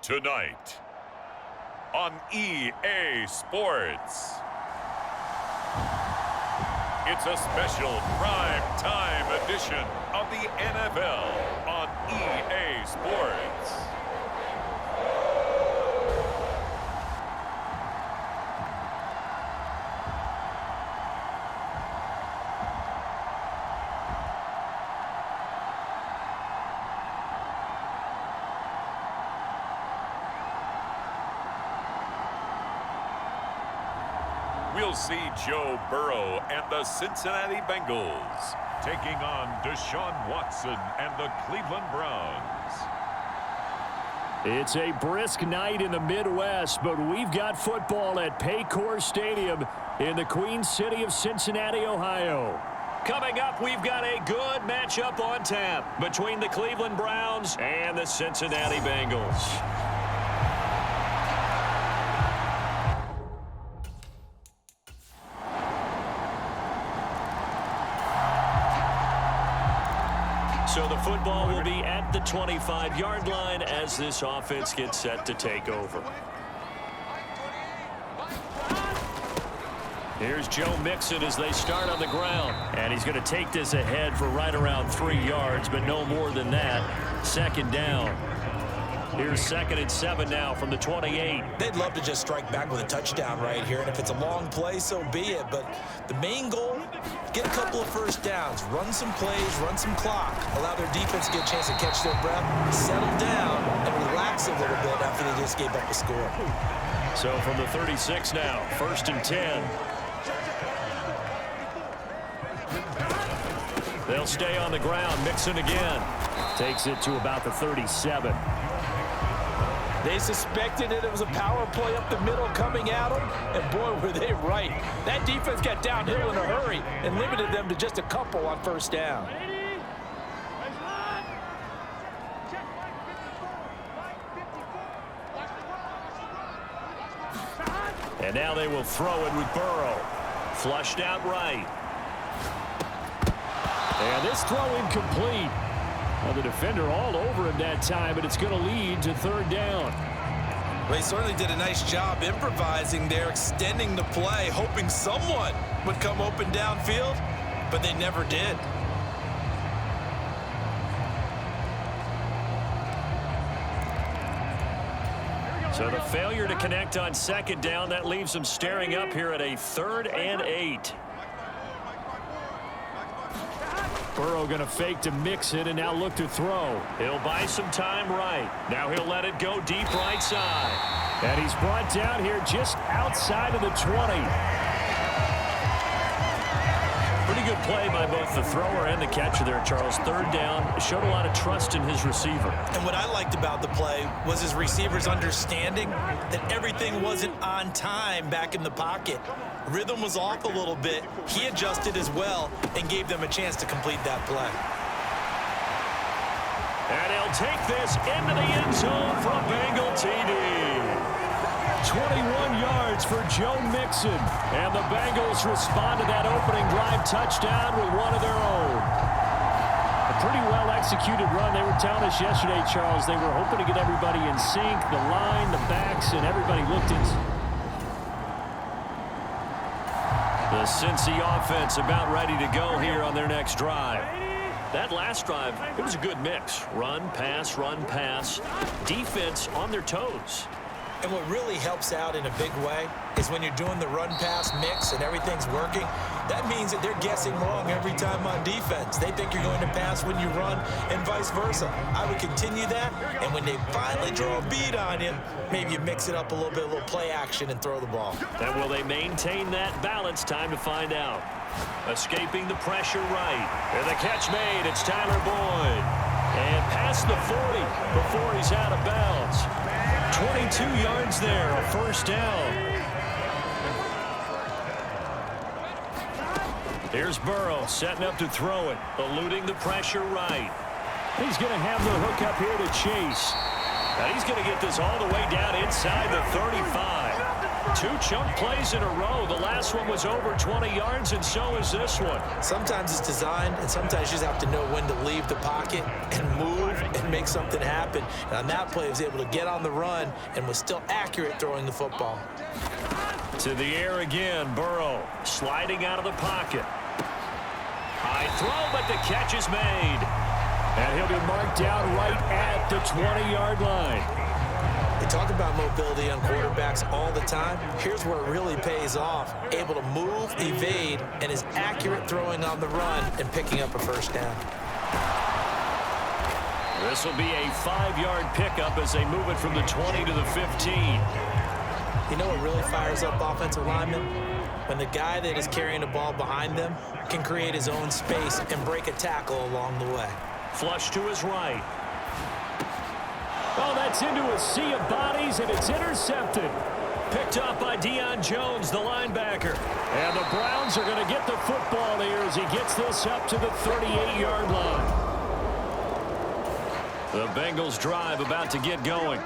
Tonight on EA Sports, it's a special prime time edition of the NFL on EA Sports. We'll see Joe Burrow and the Cincinnati Bengals taking on Deshaun Watson and the Cleveland Browns. It's a brisk night in the Midwest, but we've got football at Paycor Stadium in the Queen City of Cincinnati, Ohio. Coming up, we've got a good matchup on tap between the Cleveland Browns and the Cincinnati Bengals. So the football will be at the 25-yard line as this offense gets set to take over. Here's Joe Mixon as they start on the ground. And he's going to take this ahead for right around 3 yards, but no more than that. Second down. Here's 2nd and 7 now from the 28. They'd love to just strike back with a touchdown right here, and if it's a long play, so be it. But the main goal, get a couple of first downs, run some plays, run some clock, allow their defense to get a chance to catch their breath, settle down, and relax a little bit after they just gave up a score. So from the 36 now, 1st and 10. They'll stay on the ground. Mixon again. Takes it to about the 37. They suspected that it was a power play up the middle coming at them, and boy, were they right. That defense got downhill in a hurry and limited them to just a couple on first down. And now they will throw it with Burrow. Flushed out right. And this throw incomplete. Well, the defender all over him that time, but it's going to lead to 3rd down. Well, he certainly did a nice job improvising there, extending the play, hoping someone would come open downfield, but they never did. So the failure to connect on 2nd down, that leaves them staring up here at a 3rd and 8. Burrow going to fake to Mixon and now look to throw. He'll buy some time right. Now he'll let it go deep right side. And he's brought down here just outside of the 20. Pretty good play by both the thrower and the catcher there, Charles. 3rd down, showed a lot of trust in his receiver. And what I liked about the play was his receivers understanding that everything wasn't on time back in the pocket. Rhythm was off a little bit. He adjusted as well and gave them a chance to complete that play. And he'll take this into the end zone for a Bengal TD. 21 yards for Joe Mixon. And the Bengals respond to that opening drive touchdown with one of their own. A pretty well-executed run. They were telling us yesterday, Charles, they were hoping to get everybody in sync, the line, the backs, and everybody looked in. The Cincy offense about ready to go here on their next drive. That last drive, it was a good mix. Run, pass, defense on their toes. And what really helps out in a big way is when you're doing the run-pass mix and everything's working, that means that they're guessing wrong every time on defense. They think you're going to pass when you run and vice versa. I would continue that, and when they finally draw a bead on you, maybe you mix it up a little bit, a little play action, and throw the ball. And will they maintain that balance? Time to find out. Escaping the pressure right. And the catch made. It's Tyler Boyd. And past the 40 before he's out of bounds. 22 yards there, a first down. Here's Burrow setting up to throw it, eluding the pressure right. He's going to have the hook up here to Chase. And he's going to get this all the way down inside the 35. 2 chunk plays in a row. The last one was over 20 yards, and so is this one. Sometimes it's designed, and sometimes you just have to know when to leave the pocket and move and make something happen. And on that play, he was able to get on the run and was still accurate throwing the football. To the air again, Burrow sliding out of the pocket. High throw, but the catch is made. And he'll be marked down right at the 20-yard line. They talk about mobility on quarterbacks all the time. Here's where it really pays off. Able to move, evade, and is accurate throwing on the run and picking up a first down. This will be a 5-yard pickup as they move it from the 20 to the 15. You know what really fires up offensive linemen? When the guy that is carrying the ball behind them can create his own space and break a tackle along the way. Flush to his right. Oh, that's into a sea of bodies, and it's intercepted. Picked up by Deion Jones, the linebacker. And the Browns are going to get the football here as he gets this up to the 38-yard line. The Bengals drive about to get going.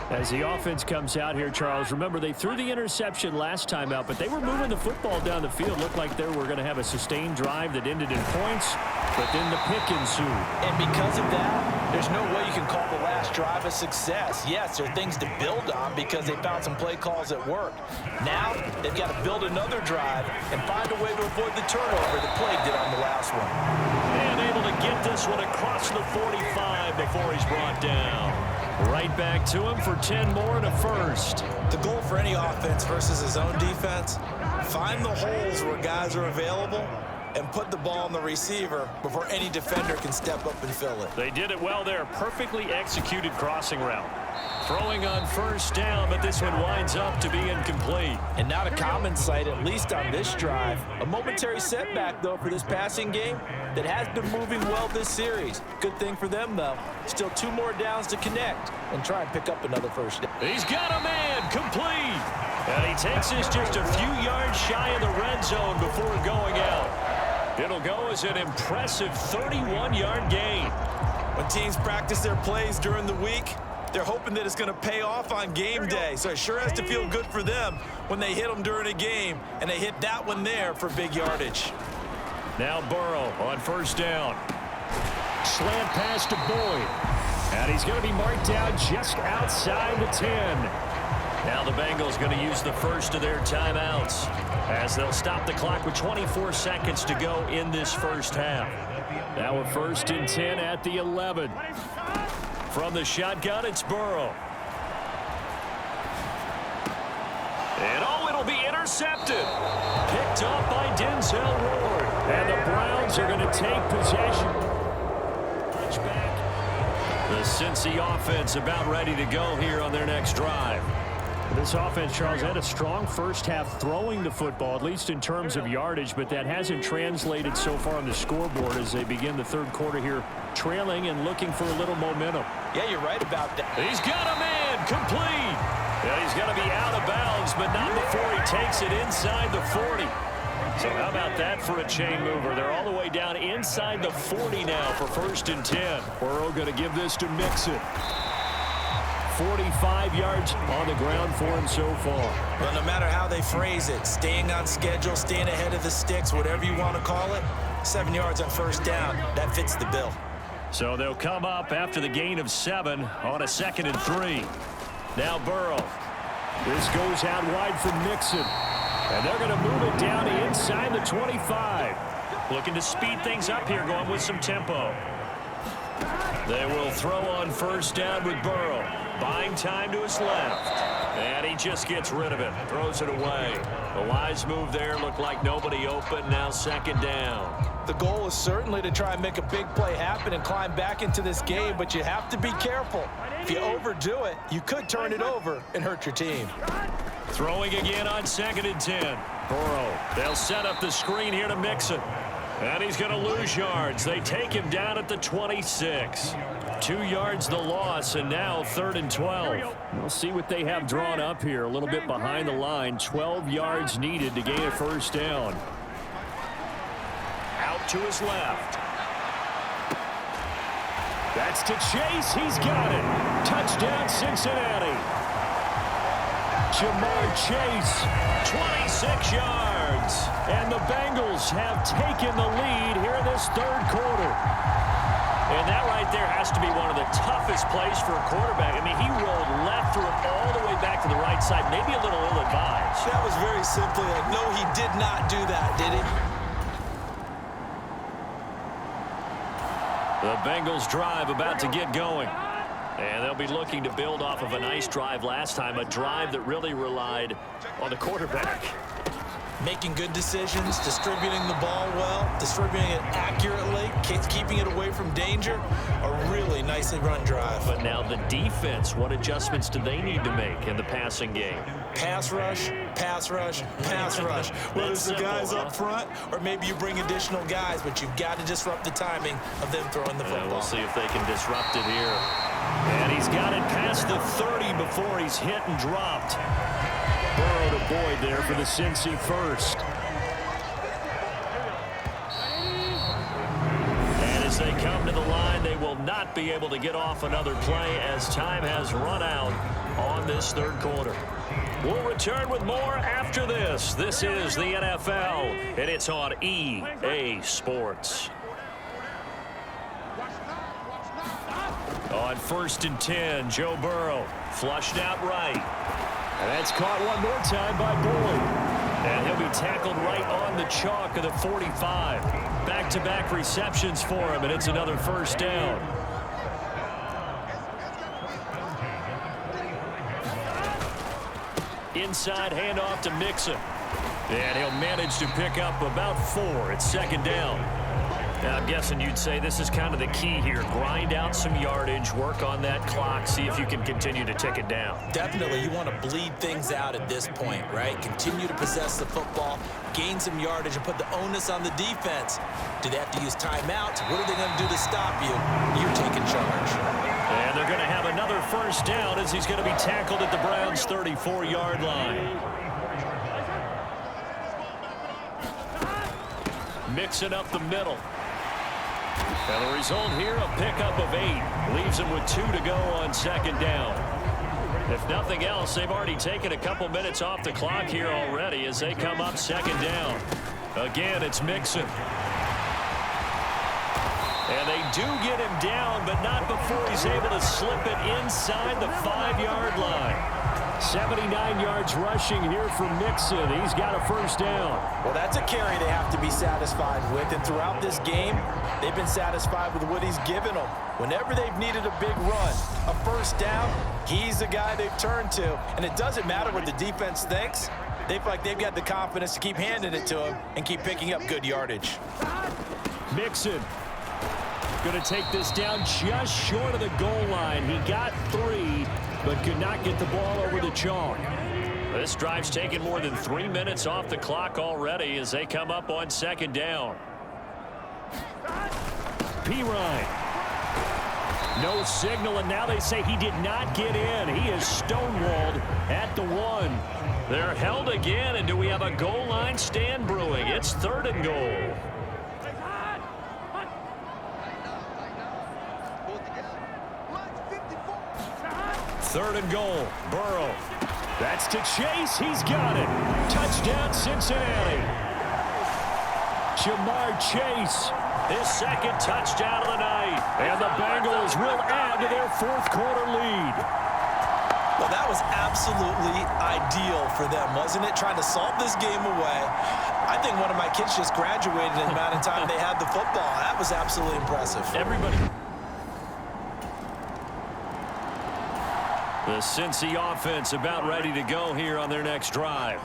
As the offense comes out here, Charles, remember they threw the interception last time out, but they were moving the football down the field. Looked like they were going to have a sustained drive that ended in points, but then the pick ensued. And because of that, there's no way you can call the last drive a success. Yes, there are things to build on because they found some play calls that worked. Now, they've got to build another drive and find a way to avoid the turnover that plagued it on the last one. And able to get this one across the 45 before he's brought down. Right back to him for 10 more and a first. The goal for any offense versus his own defense, find the holes where guys are available and put the ball on the receiver before any defender can step up and fill it. They did it well there. Perfectly executed crossing route. Throwing on first down, but this one winds up to be incomplete. And not a common sight, at least on this drive. A momentary setback, though, for this passing game that has been moving well this series. Good thing for them, though. Still 2 more downs to connect and try and pick up another first down. He's got a man, complete. And he takes this just a few yards shy of the red zone before going out. It'll go as an impressive 31-yard gain. When teams practice their plays during the week, they're hoping that it's going to pay off on game day. So it sure has to feel good for them when they hit them during a game, and they hit that one there for big yardage. Now Burrow on first down. Slant pass to Boyd. And he's going to be marked down just outside the 10. Now the Bengals going to use the first of their timeouts as they'll stop the clock with 24 seconds to go in this first half. Now a 1st and 10 at the 11. From the shotgun, it's Burrow. And it'll be intercepted. Picked up by Denzel Ward. And the Browns are going to take possession. The Cincy offense about ready to go here on their next drive. This offense, Charles, had a strong first half throwing the football, at least in terms of yardage, but that hasn't translated so far on the scoreboard as they begin the third quarter here, trailing and looking for a little momentum. Yeah, you're right about that. He's got a man, complete. And he's going to be out of bounds, but not before he takes it inside the 40. So how about that for a chain mover? They're all the way down inside the 40 now for 1st and 10. Burrow going to give this to Mixon. 45 yards on the ground for him so far. Well, no matter how they phrase it, staying on schedule, staying ahead of the sticks, whatever you want to call it, 7 yards on first down, that fits the bill. So they'll come up after the gain of 7 on a 2nd and 3. Now Burrow. This goes out wide for Mixon. And they're going to move it down to inside the 25. Looking to speed things up here, going with some tempo. They will throw on first down with Burrow. Buying time to his left. And he just gets rid of it. Throws it away. The wise move there. Looked like nobody open. Now 2nd down. The goal is certainly to try and make a big play happen and climb back into this game, but you have to be careful. If you overdo it, you could turn it over and hurt your team. Throwing again on 2nd and 10. Burrow. They'll set up the screen here to Mixon. And he's going to lose yards. They take him down at the 26. 2 yards the loss, and now 3rd and 12. We'll see what they have drawn up here. A little bit behind the line. 12 yards needed to gain a first down. Out to his left. That's to Chase. He's got it. Touchdown, Cincinnati. Jamar Chase, 26 yards. And the Bengals have taken the lead here in this 3rd quarter. And that right there has to be one of the toughest plays for a quarterback. I mean, he rolled left, threw it all the way back to the right side. Maybe a little ill-advised. That was very simply like, no, he did not do that, did he? The Bengals drive about to get going. And they'll be looking to build off of a nice drive last time, a drive that really relied on the quarterback. Making good decisions, distributing the ball well, distributing it accurately, keeping it away from danger. A really nicely run drive. But now the defense, what adjustments do they need to make in the passing game? Pass rush, pass rush, pass rush. Whether it's the guys up front or maybe you bring additional guys, but you've got to disrupt the timing of them throwing the football. We'll see if they can disrupt it here. And he's got it past the 30 before he's hit and dropped. Burrow to Boyd there for the Cincy first. And as they come to the line, they will not be able to get off another play as time has run out on this 3rd quarter. We'll return with more after this. This is the NFL, and it's on EA Sports. On 1st and 10, Joe Burrow flushed out right. And that's caught one more time by Boyd. And he'll be tackled right on the chalk of the 45. Back-to-back receptions for him, and it's another first down. Inside handoff to Mixon. And he'll manage to pick up about 4. It's 2nd down. Now, I'm guessing you'd say this is kind of the key here. Grind out some yardage, work on that clock, see if you can continue to tick it down. Definitely. You want to bleed things out at this point, right? Continue to possess the football, gain some yardage, and put the onus on the defense. Do they have to use timeouts? What are they going to do to stop you? You're taking charge. And they're going to have another first down as he's going to be tackled at the Browns' 34-yard line. Mixing up the middle. And the result here, a pickup of 8. Leaves him with 2 to go on 2nd down. If nothing else, they've already taken a couple minutes off the clock here already as they come up 2nd down. Again, it's Mixon. And they do get him down, but not before he's able to slip it inside the 5-yard line. 79 yards rushing here for Mixon. He's got a first down. Well, that's a carry they have to be satisfied with. And throughout this game, they've been satisfied with what he's given them. Whenever they've needed a big run, a first down, he's the guy they've turned to. And it doesn't matter what the defense thinks. They feel like they've got the confidence to keep handing it to him and keep picking up good yardage. Mixon going to take this down just short of the goal line. He got 3, but could not get the ball over the chalk. This drive's taken more than 3 minutes off the clock already as they come up on 2nd down. Pirine. No signal, and now they say he did not get in. He is stonewalled at the 1. They're held again, and do we have a goal line stand brewing? It's 3rd and goal. 3rd and goal. Burrow. That's to Chase. He's got it. Touchdown, Cincinnati. Jamar Chase. His 2nd touchdown of the night. And the Bengals will add to their 4th quarter lead. Well, that was absolutely ideal for them, wasn't it? Trying to salt this game away. I think one of my kids just graduated in the amount of time they had the football. That was absolutely impressive. Everybody. The Cincy offense about ready to go here on their next drive.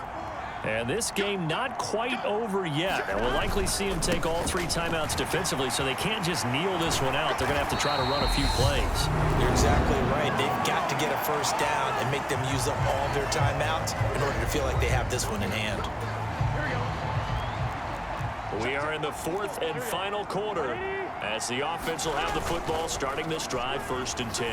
And this game not quite over yet. And we'll likely see them take all 3 timeouts defensively, so they can't just kneel this one out. They're going to have to try to run a few plays. You're exactly right. They've got to get a first down and make them use up all their timeouts in order to feel like they have this one in hand. We are in the fourth and final quarter as the offense will have the football starting this drive, 1st and 10.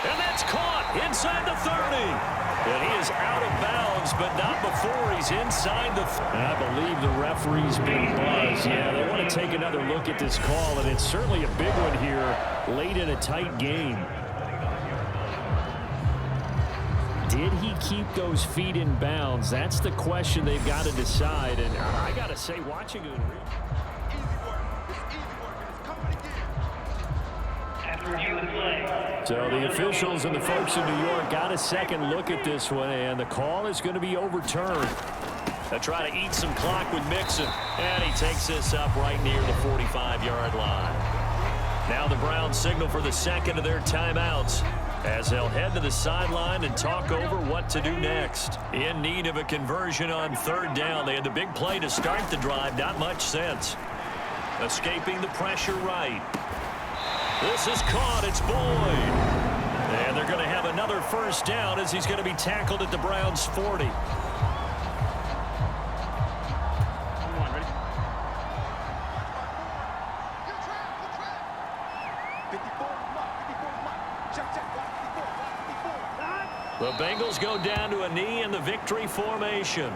And that's caught inside the 30. And he is out of bounds, but not before he's inside the... I believe the referee's been buzzed. Yeah, they want to take another look at this call, and it's certainly a big one here late in a tight game. Did he keep those feet in bounds? That's the question they've got to decide. And I got to say, watching it... So the officials and the folks in New York got a second look at this one, and the call is going to be overturned. They'll try to eat some clock with Mixon, and he takes this up right near the 45-yard line. Now the Browns signal for the second of their timeouts as they'll head to the sideline and talk over what to do next. In need of a conversion on 3rd down. They had the big play to start the drive. Not much sense. Escaping the pressure right. This is caught. It's Boyd. And they're going to have another 1st down as he's going to be tackled at the Browns' 40. The Bengals go down to a knee in the victory formation.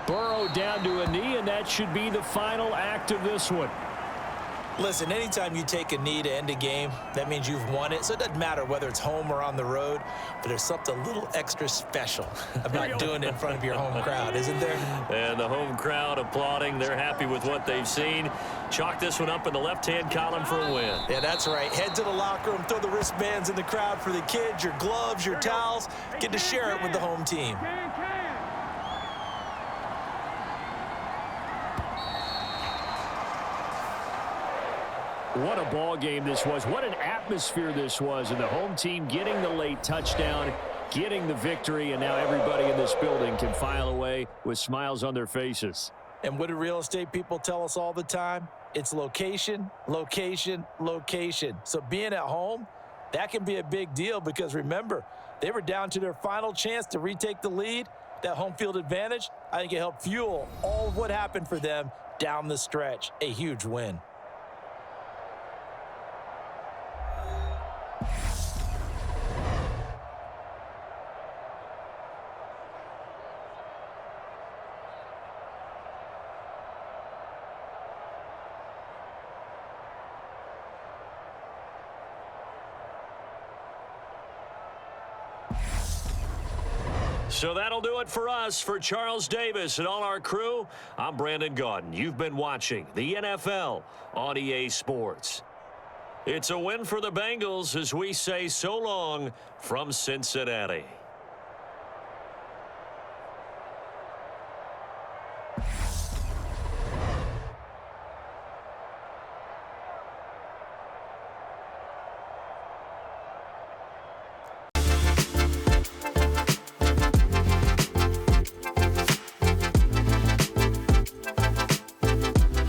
Burrow down to a knee, and that should be the final act of this one. Listen, anytime you take a knee to end a game, that means you've won it. So it doesn't matter whether it's home or on the road, but there's something a little extra special about doing it in front of your home crowd, isn't there? And the home crowd applauding. They're happy with what they've seen. Chalk this one up in the left-hand column for a win. Yeah, that's right. Head to the locker room, throw the wristbands in the crowd for the kids, your gloves, your towels. Get to share it with the home team. What a ball game this was. What an atmosphere this was. And the home team getting the late touchdown, getting the victory, and now everybody in this building can file away with smiles on their faces. And what do real estate people tell us all the time? It's location, location, location. So being at home, that can be a big deal because remember, they were down to their final chance to retake the lead. That home field advantage, I think it helped fuel all of what happened for them down the stretch. A huge win. So that'll do it for us. For Charles Davis and all our crew, I'm Brandon Gaudin. You've been watching the NFL on EA Sports. It's a win for the Bengals as we say so long from Cincinnati.